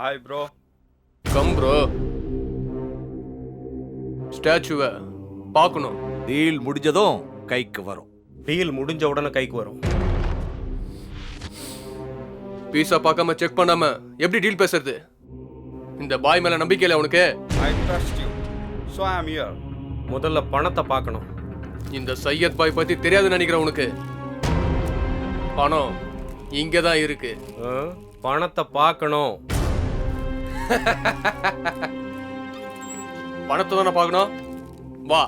Hi bro. Come bro. ஸ்டாச்சுவை பார்க்கணும். Deal முடிஞ்சதும் கைக்கு வரும். டீல் முடிஞ்ச உடனே கைக்கு வரும். பீஸா பார்க்காம செக் பண்ணாம எப்படி டீல் பேசுறது? இந்த பாய் மேல நம்பிக்கை இல்லை உனக்கு? I trust you, so I am here. முதல்ல பணத்தை பார்க்கணும். இந்த சையத் பாய் பத்தி தெரியாதுன்னு நினைக்கிறேன் உனக்கு. பணம் இங்கே தான் இருக்கு. பணத்தை பார்க்கணும். பணத்தை தானே பார்க்கணும். வா.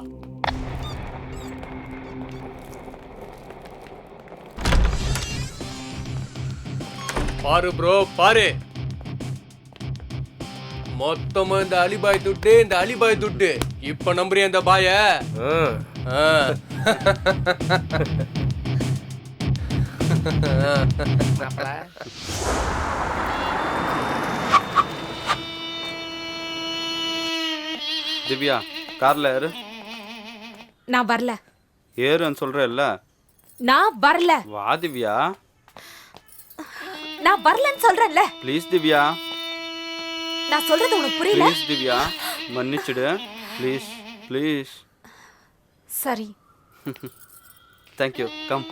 பாரு ப்ரோ, பாரு. மொத்தமா இந்த அலிபாய் துட்டு. இப்ப நம்புறிய இந்த பாய? திவ்யா, கார்ல ஏறு. நான் வரல. ஏறுன்னு சொல்றேல்ல. நான் வரல. வா திவ்யா. நான் வரலன்னு சொல்றேன்ல. ப்ளீஸ் திவ்யா. நான் சொல்றது உனக்கு புரியல? ப்ளீஸ் திவ்யா, மன்னிச்சிடு. Please please. சரி. Thank you. Come.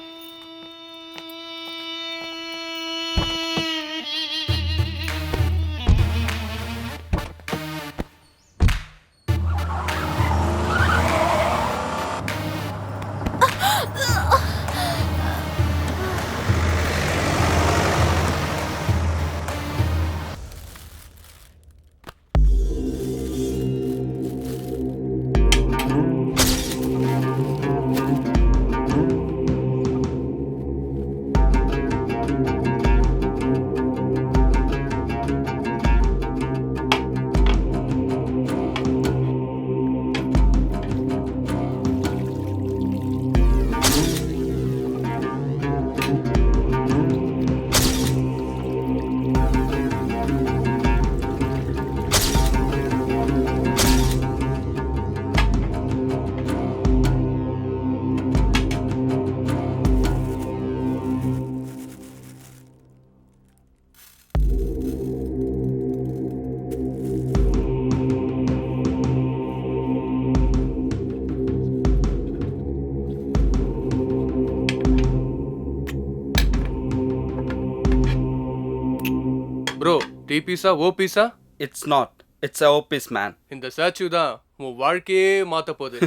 Bro, the Pisa oh Pisa? It's not. It's a opus man. இந்த ஸ்டாச்சு தான் உன் வாழ்க்கையே மாத்த போகுது.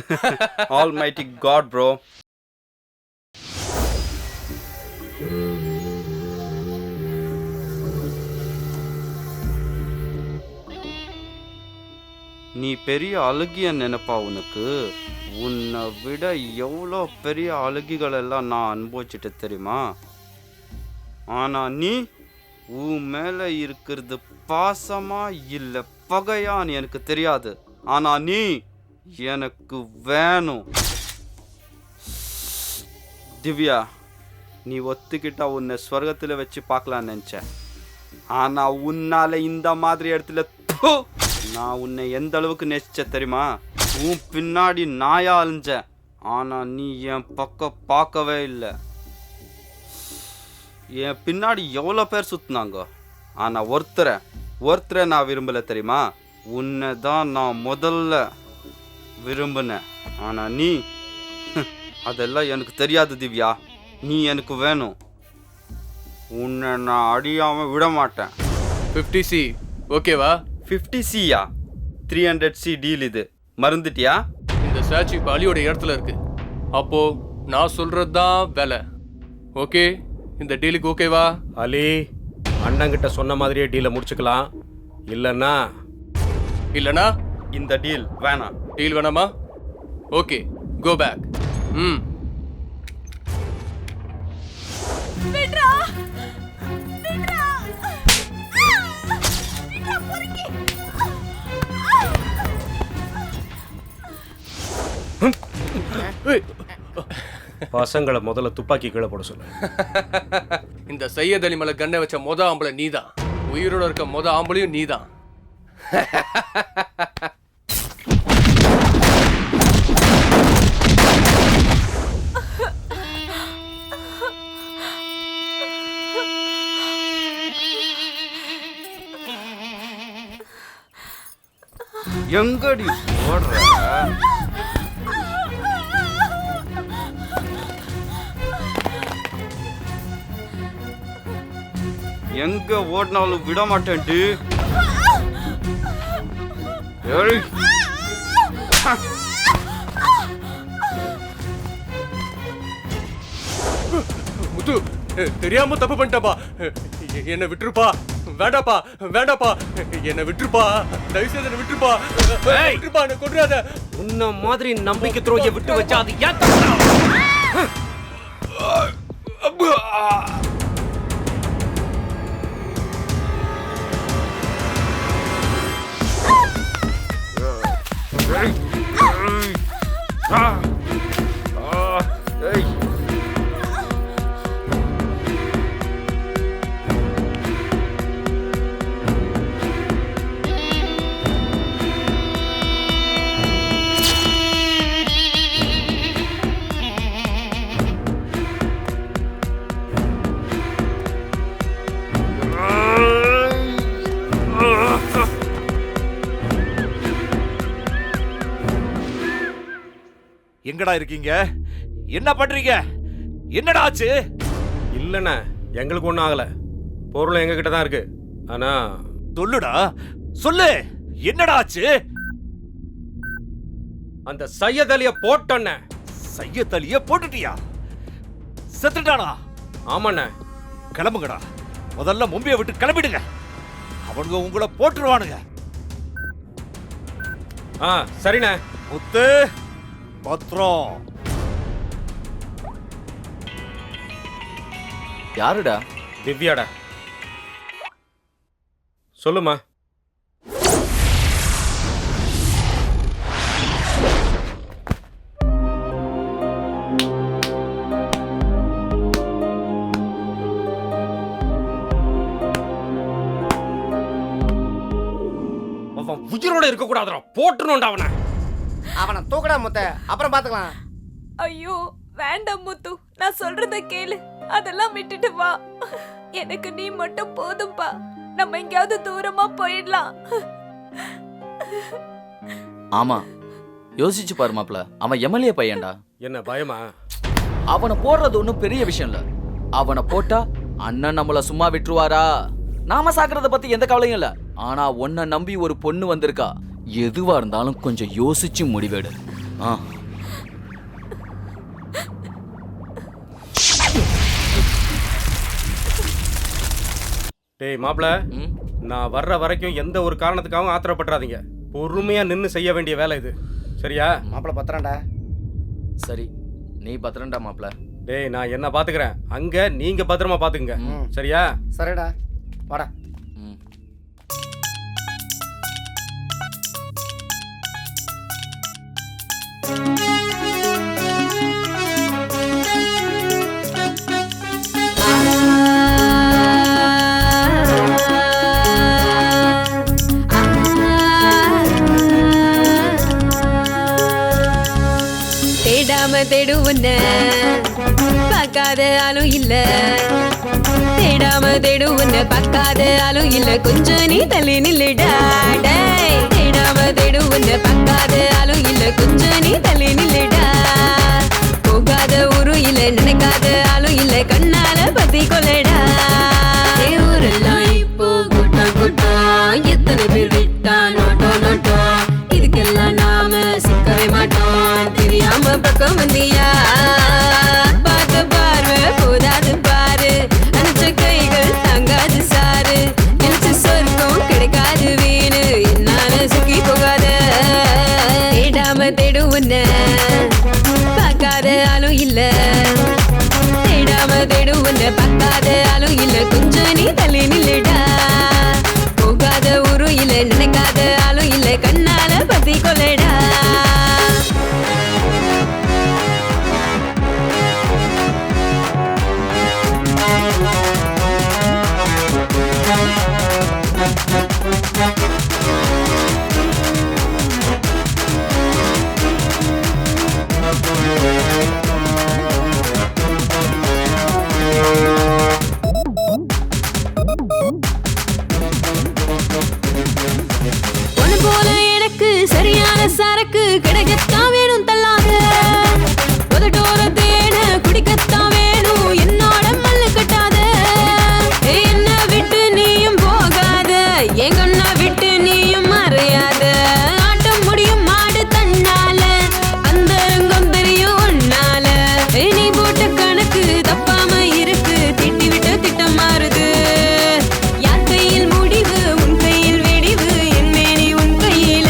Almighty God, bro. நீ பெரிய அழகிய நினைப்பா உனக்கு. உன்னை விட எவ்வளோ பெரிய அழகிகள் எல்லாம் நான் அனுபவிச்சுட்டு தெரியுமா? ஆனா நீ உன் மேல இருக்கிறது பாசமா இல்ல பகையான்னு எனக்கு தெரியாது. ஆனா நீ எனக்கு வேணும். திவ்யா, நீ ஒத்துக்கிட்டா உன்னை ஸ்வர்கத்தில் வச்சு பார்க்கலான்னு நினச்சேன். ஆனா உன்னால இந்த மாதிரி இடத்துல நான் உன்னை எந்த அளவுக்கு நேசிச்ச தெரியுமா? உன் பின்னாடி நாயா அழிஞ்ச. ஆனா நீ என் பக்கம் பார்க்கவே இல்லை. என் பின்னாடி எவ்வளோ பேர் சுற்றினாங்க. ஆனால் ஒருத்தரை நான் விரும்பலை தெரியுமா? உன்னை தான் நான் முதல்ல விரும்பினேன். ஆனால் நீ அதெல்லாம் எனக்கு தெரியாது திவ்யா. நீ எனக்கு வேணும். உன்னை நான் அடியாமல் விட மாட்டேன். 50C ஓகேவா? 50Cயா? 300C டீல் இது. மறந்துட்டியா? இந்த ஸ்டாச்சு இப்போ அலியோட இடத்துல இருக்கு. அப்போ நான் சொல்றது தான் வேலை. ஓகே, இந்த டீலுக்கு ஓகேவா? அலி, அண்ணங்கிட்ட சொன்ன மாதிரியே டீலை முடிச்சுக்கலாம். இல்லைன்னா இந்த டீல் வேணாம். டீல் வேணாமா? Okay, go back. விட்றா. விட்றா. விட்றா பொறுக்கி. பசங்களை முதல்ல துப்பாக்கி கீழே போட சொல்லு. இந்த சையத் அலி மேல கண்ணை வச்ச மொத ஆம்பளை நீதான். உயிரோட இருக்க மொத ஆம்பளையும் நீதான். எங்கடி ஓடுற? எங்க ஓடினாலும் விட மாட்டேன்டி. ஏய். முத்து தெரியாம தப்பு பண்ணிட்டப்பா. என்ன விட்டுருப்பா. வேண்டாப்பா வேண்டாப்பா, என்ன விட்டுருப்பா. தயவு செய்து என்ன விட்டுருப்பா. விட்டுருப்பா, என்ன கொன்றாத. உன்ன மாதிரி நம்பிக்கை துரோகியை விட்டு வச்சா அது ஏன் எங்கடா இருக்கீங்க? என்ன பண்றீங்க? என்னடா ஆச்சு? இல்லைண்ணே, எங்களுக்கு ஒன்றும் ஆகலை. பொருள் எங்ககிட்ட தான் இருக்கு. ஆனா சொல்லுடா, சொல்லு, என்னடா ஆச்சு? அந்த சையத் அலிய போட்டோண்ணே. சையத் அலிய போட்டுட்டியா? செத்துட்டானா? ஆமாண்ணே. கிளம்புங்கடா, முதல்ல மும்பையை விட்டு கிளம்பிடுங்க. அவனுங்க உங்களை போட்டுருவானுங்க. சரிண்ணே. முத்து, பத்ரம். யாருடா? திவ்யாடா. சொல்லுமா. அவன் உயிரோட இருக்க கூடாதுடா, போட்டுருணும்டா அவனை. அவனை தூக்கடா முத்த, அப்புறம் பாத்துக்கலாம். ஐயோ வேண்டாம் முத்து, நான் சொல்றத கேளு. அதெல்லாம் விட்டுட்டு வா. எனக்கு நீ மட்டும் போதும்பா. நம்ம எங்கேயாவது தூரமா போயிடலாம். ஆமா, யோசிச்சு பாரு மாப்ள, அவன் எம்எல்ஏ பையன்டா. என்ன பயமா? அவனை போடுறது ஒன்றும் பெரிய விஷயம் இல்ல. அவனை போட்டா அண்ணன் நம்மள சும்மா விட்டுருவாரா? நாம சாக்குறத பத்தி எந்த கவலையும் இல்ல. ஆனா உன்னை நம்பி ஒரு பொண்ணு வந்திருக்கா. எதுவா இருந்தாலும் கொஞ்சம் யோசிச்சு முடிவெடு. டேய் மாப்ள, நான் வர்ற வரைக்கும் எந்த ஒரு காரணத்துக்காகவும் ஆத்திரப்பட்டுறாதீங்க. பொறுமையா நின்னு செய்ய வேண்டிய வேலை இது. சரியா? மாப்பிள்ள பத்திரம்டா. சரி, நீ பத்திரம்டா மாப்ள. டேய், நான் என்ன பாத்துக்கிறேன், அங்க நீங்க பத்திரமா பாத்துக்குங்க. சரியா? சரிடா, வாடா. தேடு உன்ன பார்க்காத ஆளும் இல்ல. தேடாம தேடு உன்ன பார்க்காத ஆளும் இல்ல. கொஞ்சம் நீ தள்ளி நில்லுடா. தேடாம தேடு உன்ன பார்க்காத ஆளும் இல்ல. கொஞ்சம் நீ தள்ளி நில்லுடா. போகாத ஊரும் இல்ல, நினைக்காத ஆளும் இல்ல. கண்ணால பத்தி கொள்ளடா. ஊரெல்லாம் இப்போ கூட்டம் கூட்டம். எத்தனை பேர் விட்டா நோட்டோ நோட்டோ. இதுக்கெல்லாம் நாம சிக்கவே மாட்டோம். தெரியாம பக்கம் வந்தியா? பார்த்த பார்வை போதாது பாரு. அஞ்ச கைகள் தாங்காது சாரு. நினைச்ச சொர்க்கம் கிடைக்காது வீணு. என்னால சுக்கி போகாத. தேடாம தேடு உன்ன பார்க்காத ஆளும் இல்ல. தேடாம தேடு உன்ன பார்க்காத ஆளும் இல்ல. கொஞ்சம் நீ தள்ளி நில்லுடா. போகாத ஊரும் இல்ல, நினைக்காத ஆளும் இல்ல. கண்ணால பத்தி கொள்ளடா. எனக்கு கிடைக்கத்தான் வேணும் தள்ளாத உதட்டோர தேன குடிக்கத்தான் வேணும் என்னோட மல்லு கட்டாத என்ன விட்டு நீயும் போகாத என் கண்ணை விட்டு நீயும் மறையாத ஆட்டம் முடியும் மாடு தன்னால அந்த ரங்கம் தெரியும் ஒன்னால நீ போட்ட கணக்கு தப்பாம இருக்கு திட்டி விட்ட திட்டம் மாறுது யார் கையில் முடிவு உன் கையில் வெடிவு என் மேனி உன் கையில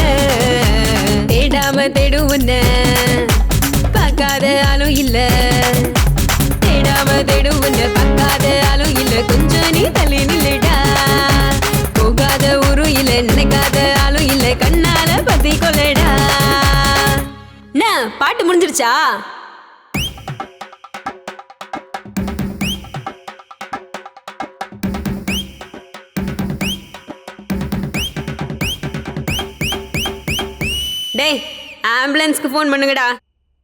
தேடாம தேடுவன பார்க்காத ஆளும் இல்ல தேடாம தேடுவன பார்க்காத ஆளும் இல்ல கொஞ்சம் நீ தள்ளி நில்லுடா போகாத ஊரு இல்ல நினைக்காத ஆளும் இல்ல கண்ணால பத்தி கொள்ளடா பாட்டு முடிஞ்சிருச்சா டேய் ஆம்புலன்ஸ்க்கு ஃபோன் பண்ணுங்கடா